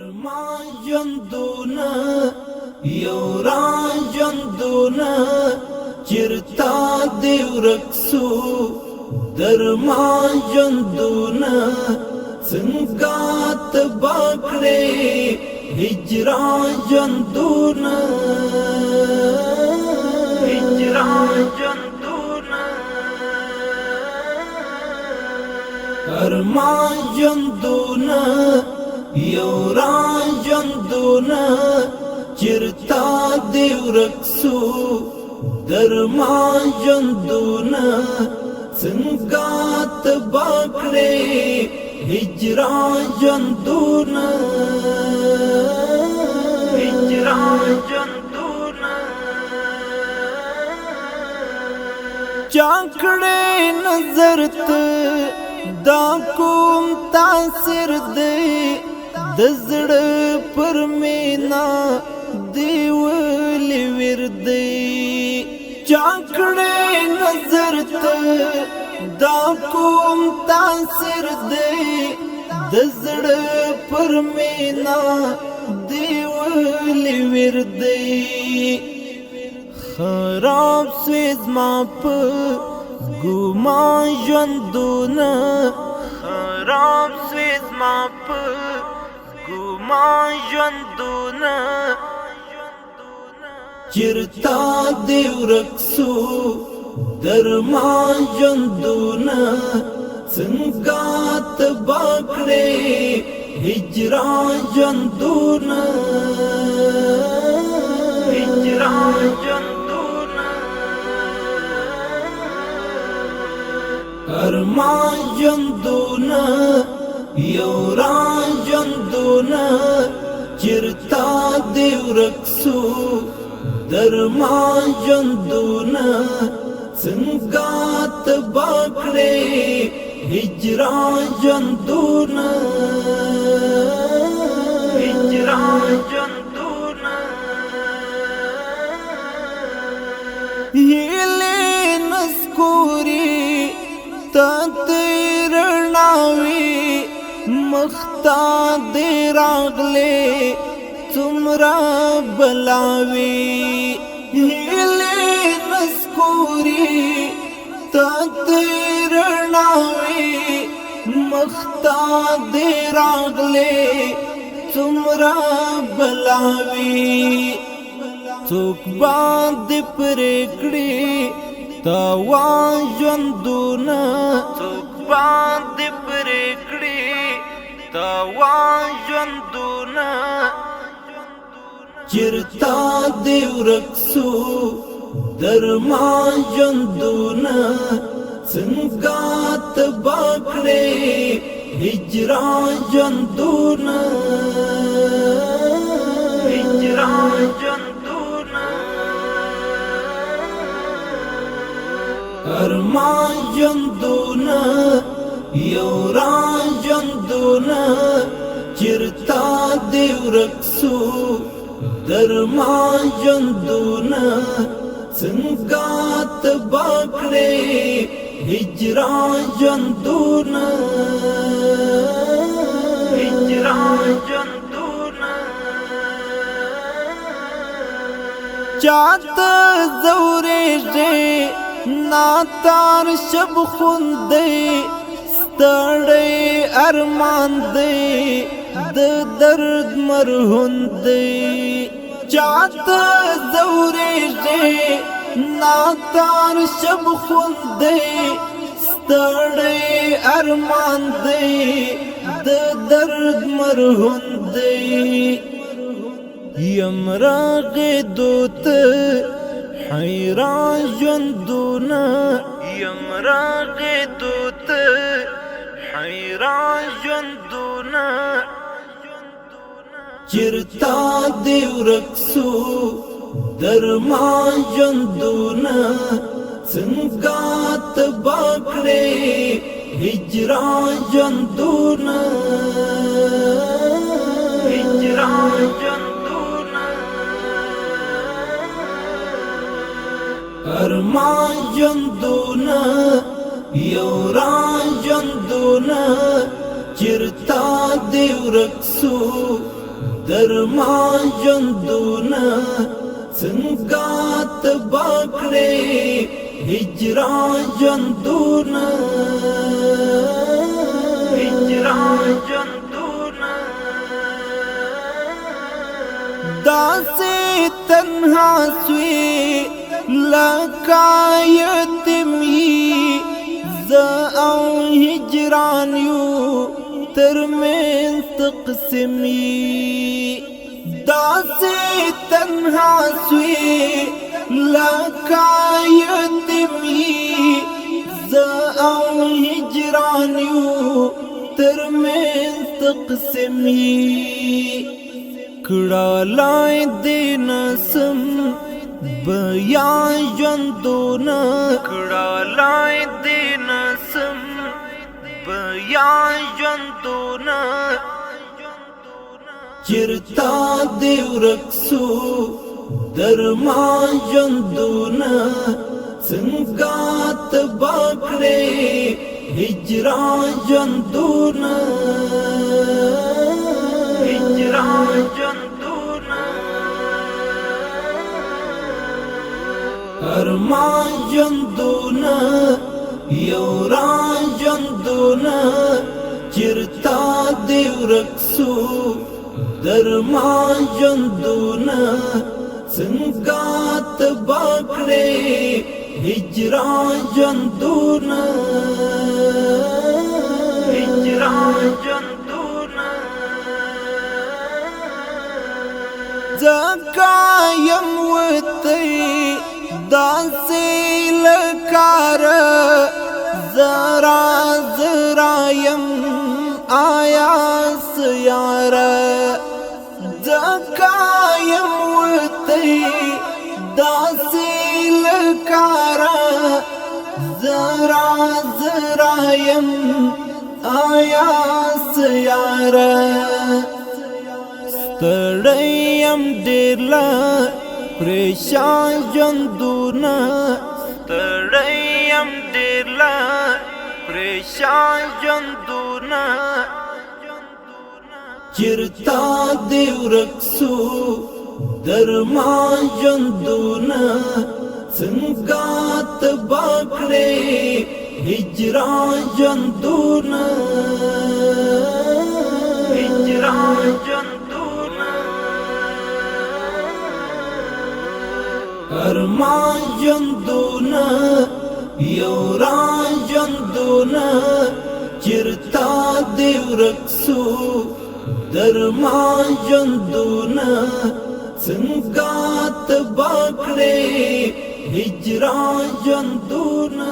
ارمان ژوندونه یو را ژوندونه چرتا دی ورک سو درمان ژوندونه څنګه تبا کړې هجران ژوندونه ارمان ژوندونه یو را ژوندونه چرتا دی ورک سو درمان ژوندونه څنګه تبا کړې هجران ژوندونه چاکړې نظر ته دا کوم تاثیر دی د زړه پر مینا دی ولې وردی چاکړې نظر ته دا کوم تاثیر دی د زړه پر مینا دی ولې وردی خراب سویز ما په ګمان ژوندونه خراب سویز ما په ګمان ژوندونه چرتا دی ورک سو درمان ژوندونه څنګه تبا کړې هجران ژوندونه ارمان ژوندونه یو را ژوندونه چرتا دی ورک سو درمان ژوندونه څنګه تبا کړې هجران ژوندونه هیلې نسکوري تا تیرناوی مختا دی راغلے تمرا بلاوی ہیلے نسکوری تا تیرناوی مختا دی راغلے تمرا بلاوی څوک باندې پرېکړې تاوان ژوندونه څوک باندې پرېکړې تاوان ژوندونه چرتا دی ورک سو درمان ژوندونه څنګه تبا کړې هجران ژوندونه ارمان ژوندونه یو را ژوندونه چرتا دی ورک سو درمان ژوندونه څنګه تبا کړې هجران ژوندونه چاته زورېږې ناتار شب خوندې ستړی ارمان دی د درد مرهون دی چاته زورېږې ناتار شب خوندې ستړی ارمان دی د درد مرهون دی یم راغې دوت حیران ژوندونه یم راغې دوت حیران ژوندونه چرتا دی ورک سو درمان ژوندونه څنګه تبا کړې هجران ژوندونه ارمان ژوندونه یو را ژوندونه چرتا دی ورک سو درما ژوندونه څنګه تبا کړې هجران ژوندونه داسې تنها سوی لکه یتیمي زه او هجران یو ترمنځ تقسیمي داسې تنها سوی لکه یتیمي زه او هجران یو ترمنځ تقسیمي کړهلای دې نسم بیان ژوندونه کړهلای دې نسم بیان ژوندونه چرتا دې ورک سو درما ژوندونه څنګه تبا کړې هجران ژوندونه ارمان ژوندونه یوران ژوندونه چرتا دې ورک سو درمان ژوندونه څنګه تبا کړې هجران ژوندونه ځکه یم وتی داسې لکاره زرا زرا یم آیا سیاره ځکه یم وتی داسې لکاره زرا زرا یم آیا سیاره ستړیم ډېر له پریشان ژوندونه ستړیم ډېر له پریشان ژوندونه چرتا دې ورک سو درمان ژوندونه څنګه تبا کړې هجران ژوندونه ارمان ژوندونه یوران ژوندونه چرتا دې ورک سو درمان ژوندونه څنګه تبا کړې هجران ژوندونه